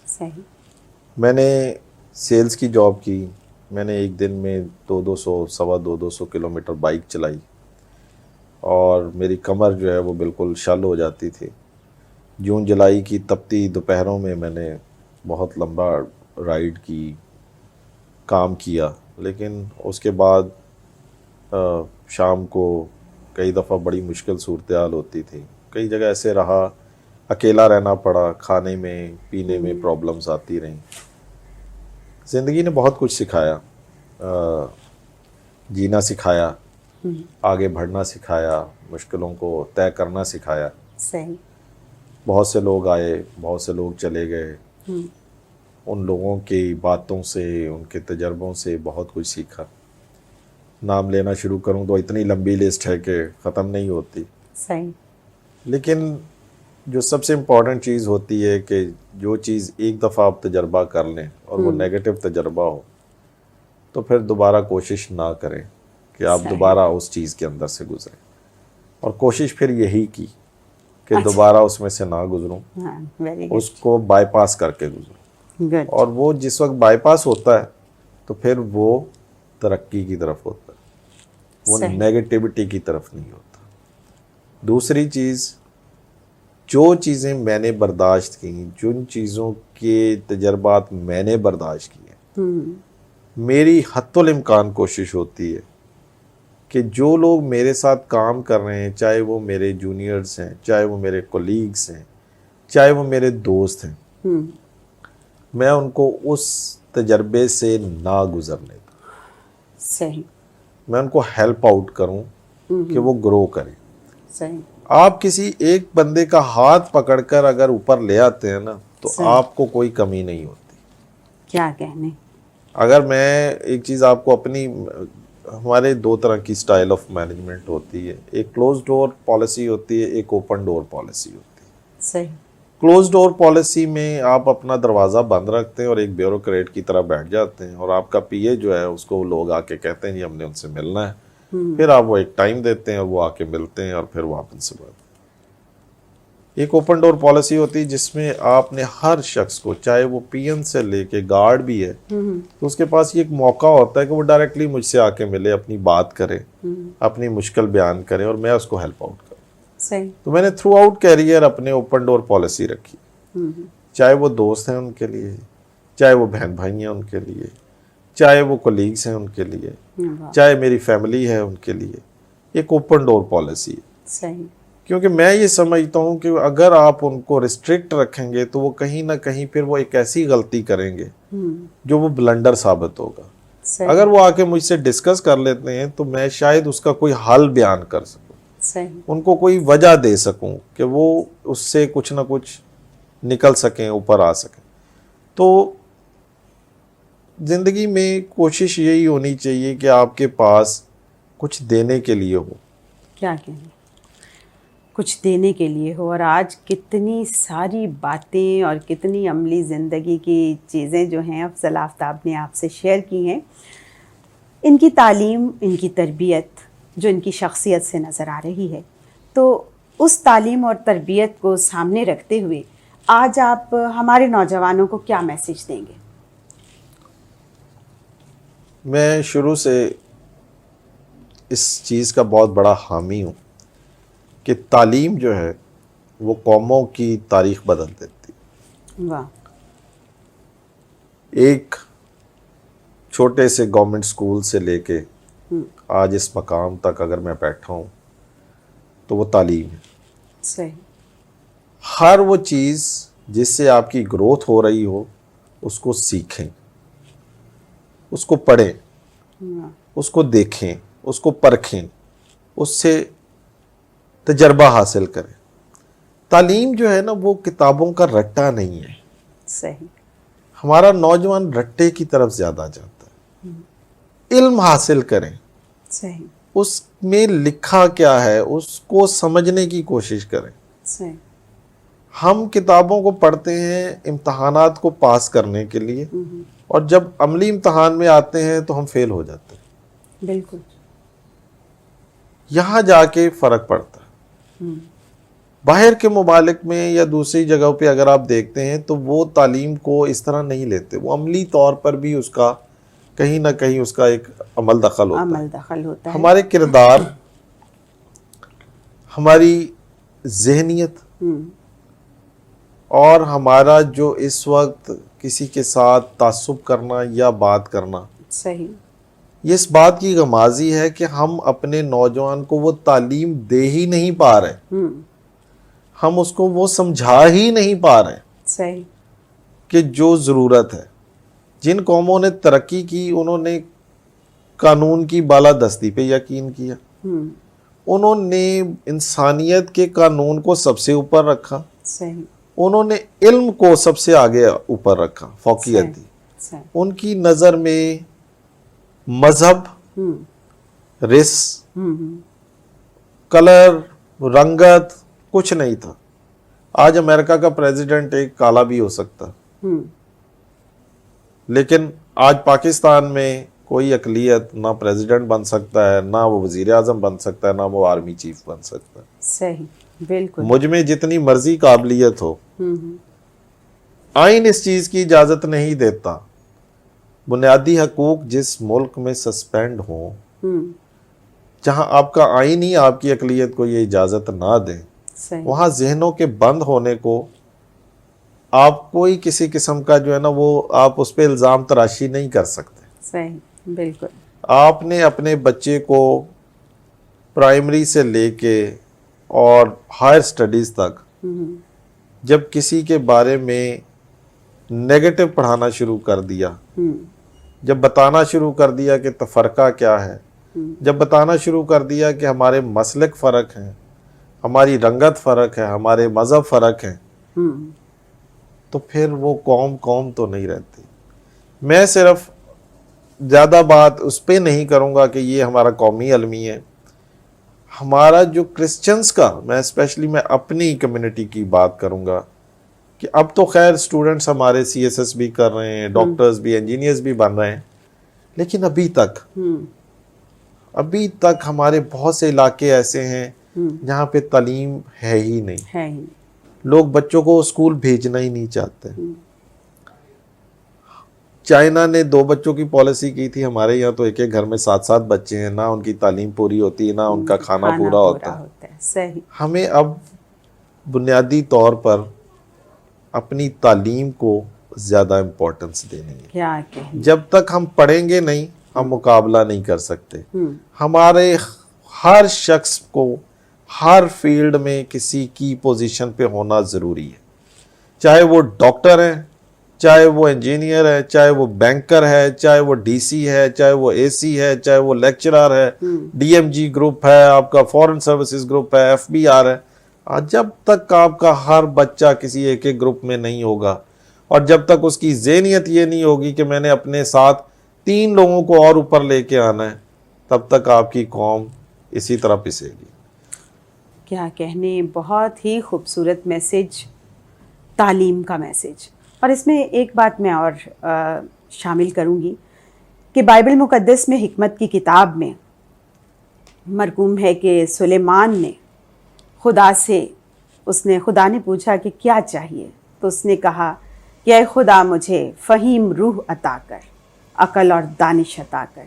صحیح. میں نے سیلز کی جاب کی. میں نے ایک دن میں 200 کلومیٹر بائک چلائی اور میری کمر جو ہے وہ بالکل شل ہو جاتی تھی. جون جولائی کی تپتی دوپہروں میں میں نے بہت لمبا رائڈ کی، کام کیا، لیکن اس کے بعد شام کو کئی دفعہ بڑی مشکل صورتحال ہوتی تھی. کئی جگہ ایسے رہا، اکیلا رہنا پڑا، کھانے میں پینے میں پرابلمز آتی رہیں. زندگی نے بہت کچھ سکھایا، جینا سکھایا، آگے بڑھنا سکھایا، مشکلوں کو طے کرنا سکھایا. صحیح. بہت سے لوگ آئے، بہت سے لوگ چلے گئے. ان لوگوں کی باتوں سے، ان کے تجربوں سے بہت کچھ سیکھا. نام لینا شروع کروں تو اتنی لمبی لسٹ ہے کہ ختم نہیں ہوتی. صحیح. لیکن جو سب سے امپورٹنٹ چیز ہوتی ہے کہ جو چیز ایک دفعہ آپ تجربہ کر لیں اور وہ نیگیٹو تجربہ ہو تو پھر دوبارہ کوشش نہ کریں کہ آپ دوبارہ اس چیز کے اندر سے گزریں. اور کوشش پھر یہی کی کہ دوبارہ اس میں سے نہ گزروں، اس کو بائی پاس کر کے گزروں. اور وہ جس وقت بائی پاس ہوتا ہے تو پھر وہ ترقی کی طرف ہوتا ہے، وہ نیگیٹیوٹی کی طرف نہیں ہوتا. دوسری چیز، جو چیزیں میں نے برداشت کی، جن چیزوں کے تجربات میں نے برداشت کیے، میری حتی الامکان کوشش ہوتی ہے کہ جو لوگ میرے ساتھ کام کر رہے ہیں، چاہے وہ میرے جونیئرز ہیں، چاہے وہ میرے کولیگز ہیں، چاہے وہ میرے دوست ہیں، میں ان کو اس تجربے سے نہ گزرنے دوں. صحیح. میں ان کو ہیلپ آؤٹ کروں کہ وہ گرو کریں. صحیح. آپ کسی ایک بندے کا ہاتھ پکڑ کر اگر اوپر لے آتے ہیں نا تو آپ کو کوئی کمی نہیں ہوتی. کیا کہنے. اگر میں ایک چیز آپ کو اپنی، ہمارے 2 طرح کی سٹائل آف مینجمنٹ ہوتی ہے. ایک کلوز ڈور پالیسی ہوتی ہے، ایک اوپن ڈور پالیسی ہوتی ہے. صحیح. کلوز ڈور پالیسی میں آپ اپنا دروازہ بند رکھتے ہیں اور ایک بیوروکریٹ کی طرح بیٹھ جاتے ہیں اور آپ کا پی اے جو ہے اس کو لوگ آ کے کہتے ہیں جی ہم نے ان سے ملنا ہے. پھر آپ وہ ایک ٹائم دیتے ہیں اور وہ آ کے ملتے ہیں اور پھر وہ آپ ان سے بات. ایک اوپن ڈور پالیسی ہوتی ہے جس میں آپ نے ہر شخص کو، چاہے وہ پی این سے لے کے گارڈ بھی ہے، تو اس کے پاس یہ ایک موقع ہوتا ہے کہ وہ ڈائریکٹلی مجھ سے آ کے ملے، اپنی بات کرے، اپنی مشکل بیان کرے اور میں اس کو ہیلپ آؤٹ کروں. صحیح. تو میں نے تھرو آؤٹ کیریئر اپنے اوپن ڈور پالیسی رکھی، چاہے وہ دوست ہیں ان کے لیے، چاہے وہ بہن بھائی ہیں ان کے لیے، چاہے وہ کولیگز ہیں ان کے لیے، چاہے میری فیملی ہے ان کے لیے. ایک اوپن ڈور پالیسی ہے. صحیح. کیونکہ میں یہ سمجھتا ہوں کہ اگر آپ ان کو ریسٹرکٹ رکھیں گے تو وہ کہیں نہ کہیں پھر وہ ایک ایسی غلطی کریں گے جو وہ بلنڈر ثابت ہوگا. اگر وہ آ کے مجھ سے ڈسکس کر لیتے ہیں تو میں شاید اس کا کوئی حل بیان کر سکوں، ان کو کوئی وجہ دے سکوں کہ وہ اس سے کچھ نہ کچھ نکل سکیں، اوپر آ سکیں. تو زندگی میں کوشش یہی ہونی چاہیے کہ آپ کے پاس کچھ دینے کے لیے ہو. کیا کہنے، کچھ دینے کے لیے ہو. اور آج کتنی ساری باتیں اور کتنی عملی زندگی کی چیزیں جو ہیں افضل آفتاب نے آپ سے شیئر کی ہیں. ان کی تعلیم، ان کی تربیت جو ان کی شخصیت سے نظر آ رہی ہے، تو اس تعلیم اور تربیت کو سامنے رکھتے ہوئے آج آپ ہمارے نوجوانوں کو کیا میسج دیں گے؟ میں شروع سے اس چیز کا بہت بڑا حامی ہوں کہ تعلیم جو ہے وہ قوموں کی تاریخ بدل دیتی. واہ. ایک چھوٹے سے گورنمنٹ اسکول سے لے کے آج اس مقام تک اگر میں بیٹھا ہوں تو وہ تعلیم ہے. صحیح. ہر وہ چیز جس سے آپ کی گروتھ ہو رہی ہو اس کو سیکھیں، اس کو پڑھیں، اس کو دیکھیں، اس کو پرکھیں، اس سے تجربہ حاصل کریں. تعلیم جو ہے نا وہ کتابوں کا رٹا نہیں ہے. صحیح. ہمارا نوجوان رٹے کی طرف زیادہ جاتا ہے. علم حاصل کریں، صحیح. اس میں لکھا کیا ہے اس کو سمجھنے کی کوشش کریں. صحیح. ہم کتابوں کو پڑھتے ہیں امتحانات کو پاس کرنے کے لیے، اور جب عملی امتحان میں آتے ہیں تو ہم فیل ہو جاتے ہیں. بالکل. یہاں جا کے فرق پڑتا ہے. باہر کے ممالک میں یا دوسری جگہوں پہ اگر آپ دیکھتے ہیں تو وہ تعلیم کو اس طرح نہیں لیتے، وہ عملی طور پر بھی اس کا کہیں نہ کہیں اس کا ایک عمل دخل ہوتا ہے. ہمارے کردار، ہماری ذہنیت اور ہمارا جو اس وقت کسی کے ساتھ تعصب کرنا یا بات کرنا، صحیح، یہ اس بات کی غمازی ہے کہ ہم اپنے نوجوان کو وہ تعلیم دے ہی نہیں پا رہے، ہم اس کو وہ سمجھا ہی نہیں پا رہے صحیح، کہ جو ضرورت ہے. جن قوموں نے ترقی کی انہوں نے قانون کی بالادستی پہ یقین کیا، انہوں نے انسانیت کے قانون کو سب سے اوپر رکھا، صحیح، انہوں نے علم کو سب سے آگے اوپر رکھا، فوقیت دی. صحیح. ان کی نظر میں مذہب، رس، کلر، رنگت کچھ نہیں تھا. آج امریکہ کا پریزیڈنٹ ایک کالا بھی ہو سکتا، لیکن آج پاکستان میں کوئی اقلیت نہ پریزیڈنٹ بن سکتا ہے، نہ وہ وزیر اعظم بن سکتا ہے، نہ وہ آرمی چیف بن سکتا ہے. صحیح، بالکل. مجھ میں جتنی مرضی قابلیت ہو، آئین اس چیز کی اجازت نہیں دیتا. بنیادی حقوق جس ملک میں سسپینڈ ہوں، جہاں آپ کا آئین ہی آپ کی اقلیت کو یہ اجازت نہ دیں، وہاں ذہنوں کے بند ہونے کو آپ کوئی کسی قسم کا جو ہے نا وہ آپ اس پہ الزام تراشی نہیں کر سکتے. صحیح، بالکل. آپ نے اپنے بچے کو پرائمری سے لے کے اور ہائر سٹڈیز تک جب کسی کے بارے میں نیگیٹو پڑھانا شروع کر دیا، جب بتانا شروع کر دیا کہ تفرقہ کیا ہے، جب بتانا شروع کر دیا کہ ہمارے مسلک فرق ہیں، ہماری رنگت فرق ہے، ہمارے مذہب فرق ہیں، تو پھر وہ قوم تو نہیں رہتی. میں صرف زیادہ بات اس پہ نہیں کروں گا کہ یہ ہمارا قومی المی ہے. ہمارا جو کرسچنز کا، میں اسپیشلی میں اپنی کمیونٹی کی بات کروں گا کہ اب تو خیر اسٹوڈنٹس ہمارے CSS بھی کر رہے ہیں، ڈاکٹرز بھی، انجینئرز بھی بن رہے ہیں، لیکن ابھی تک ہمارے بہت سے علاقے ایسے ہیں جہاں پہ تعلیم ہے ہی نہیں. لوگ بچوں کو اسکول بھیجنا ہی نہیں چاہتے. چائنا نے 2 بچوں کی پالیسی کی تھی، ہمارے یہاں تو ایک گھر میں 7 بچے ہیں، نہ ان کی تعلیم پوری ہوتی ہے، نہ ان کا کھانا پورا ہوتا ہے. صحیح. ہمیں اب بنیادی طور پر اپنی تعلیم کو زیادہ امپورٹنس دینی ہے. کیا کہ جب تک ہم پڑھیں گے نہیں، ہم مقابلہ نہیں کر سکتے. ہمارے ہر شخص کو ہر فیلڈ میں کسی کی پوزیشن پہ ہونا ضروری ہے، چاہے وہ ڈاکٹر ہیں، چاہے وہ انجینئر ہے، چاہے وہ بینکر ہے، چاہے وہ DC ہے، چاہے وہ AC ہے، چاہے وہ لیکچرر ہے، DMG گروپ ہے، آپ کا فورن سروسز گروپ ہے، FBR ہے. جب تک آپ کا ہر بچہ کسی ایک گروپ میں نہیں ہوگا، اور جب تک اس کی ذہنیت یہ نہیں ہوگی کہ میں نے اپنے ساتھ 3 لوگوں کو اور اوپر لے کے آنا ہے، تب تک آپ کی قوم اسی طرح پسے گی. کیا کہنے، بہت ہی خوبصورت میسج، تعلیم کا میسج. اور اس میں ایک بات میں اور شامل کروں گی کہ بائبل مقدس میں، حکمت کی کتاب میں مرقوم ہے کہ سلیمان نے خدا نے پوچھا کہ کیا چاہیے، تو اس نے کہا کہ اے خدا مجھے فہیم روح عطا کر، عقل اور دانش عطا کر.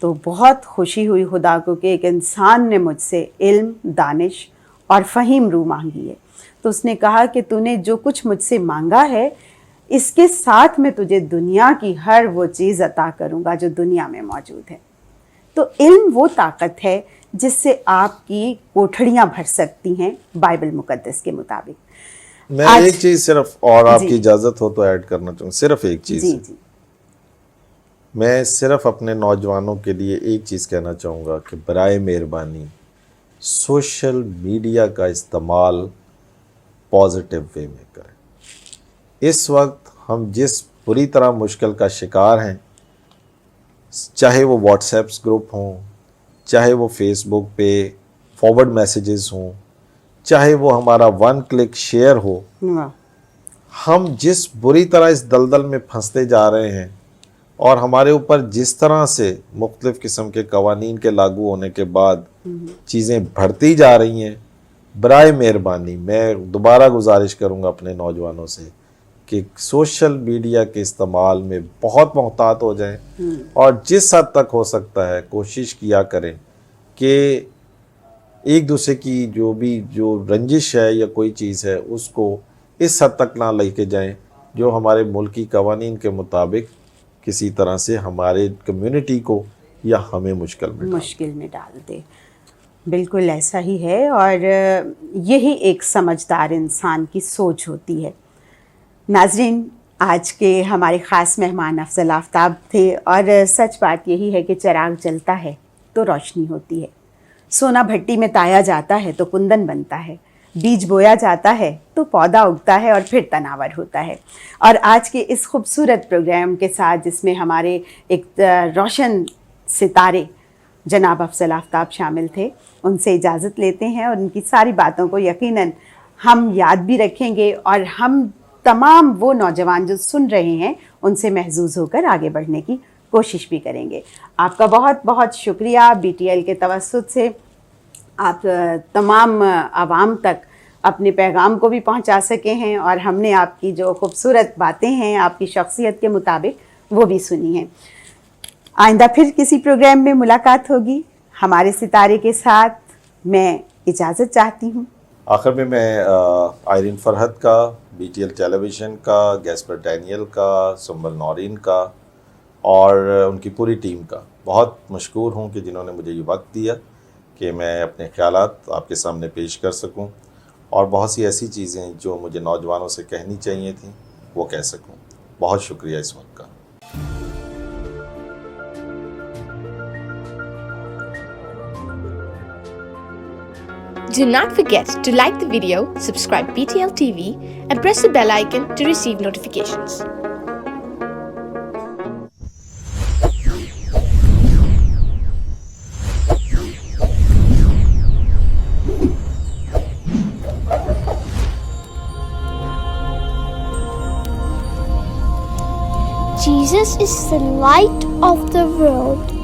تو بہت خوشی ہوئی خدا کو کہ ایک انسان نے مجھ سے علم، دانش اور فہیم روح مانگی ہے. تو اس نے کہا کہ تو نے جو کچھ مجھ سے مانگا ہے، اس کے ساتھ میں تجھے دنیا کی ہر وہ چیز عطا کروں گا جو دنیا میں موجود ہے. تو علم وہ طاقت ہے جس سے آپ کی کوٹھڑیاں بھر سکتی ہیں بائبل مقدس کے مطابق. میں ایک چیز صرف اور آپ کی اجازت ہو تو ایڈ کرنا چاہوں، صرف ایک چیز. جی. میں صرف اپنے نوجوانوں کے لیے ایک چیز کہنا چاہوں گا کہ برائے مہربانی سوشل میڈیا کا استعمال پازیٹیو وے میں کریں. اس وقت ہم جس بری طرح مشکل کا شکار ہیں، چاہے وہ واٹس ایپس گروپ ہوں, چاہے وہ فیس بک پہ فارورڈ میسیجز ہوں, چاہے وہ ہمارا 1 کلک شیئر ہو, ہم جس بری طرح اس دلدل میں پھنستے جا رہے ہیں اور ہمارے اوپر جس طرح سے مختلف قسم کے قوانین کے لاگو ہونے کے بعد چیزیں بڑھتی جا رہی ہیں, برائے مہربانی میں دوبارہ گزارش کروں گا اپنے نوجوانوں سے کہ سوشل میڈیا کے استعمال میں بہت محتاط ہو جائیں اور جس حد تک ہو سکتا ہے کوشش کیا کریں کہ ایک دوسرے کی جو رنجش ہے یا کوئی چیز ہے اس کو اس حد تک نہ لے کے جائیں جو ہمارے ملکی قوانین کے مطابق کسی طرح سے ہمارے کمیونٹی کو یا ہمیں مشکل میں ڈال دے. بالکل ایسا ہی ہے, اور یہی ایک سمجھدار انسان کی سوچ ہوتی ہے. ناظرین, آج کے ہمارے خاص مہمان افضل آفتاب تھے, اور سچ بات یہی ہے کہ چراغ جلتا ہے تو روشنی ہوتی ہے, سونا بھٹی میں تایا جاتا ہے تو کندن بنتا ہے, بیج بویا جاتا ہے تو پودا اگتا ہے اور پھر تناور ہوتا ہے. اور آج کے اس خوبصورت پروگرام کے ساتھ جس میں ہمارے ایک روشن ستارے جناب افضل آفتاب شامل تھے, ان سے اجازت لیتے ہیں, اور ان کی ساری باتوں کو یقیناً ہم یاد بھی رکھیں گے, اور ہم تمام وہ نوجوان جو سن رہے ہیں ان سے محظوظ ہو کر آگے بڑھنے کی کوشش بھی کریں گے. آپ کا بہت بہت شکریہ. BTL کے توسط سے آپ تمام عوام تک اپنے پیغام کو بھی پہنچا سکے ہیں, اور ہم نے آپ کی جو خوبصورت باتیں ہیں آپ کی شخصیت کے مطابق وہ بھی سنی ہیں. آئندہ پھر کسی پروگرام میں ملاقات ہوگی ہمارے ستارے کے ساتھ. میں اجازت چاہتی ہوں. آخر میں آئرین فرحت کا, BTL ٹیلی ویژن کا, گیسپر ڈینیل کا, سنبل نورین کا اور ان کی پوری ٹیم کا بہت مشکور ہوں کہ جنہوں نے مجھے یہ وقت دیا کہ میں اپنے خیالات آپ کے سامنے پیش کر سکوں, اور بہت سی ایسی چیزیں جو مجھے نوجوانوں سے کہنی چاہیے تھیں وہ کہہ سکوں. بہت شکریہ اس وقت کا. Do not forget to like the video, subscribe BTL TV, and press the bell icon to receive notifications. Jesus is the light of the world.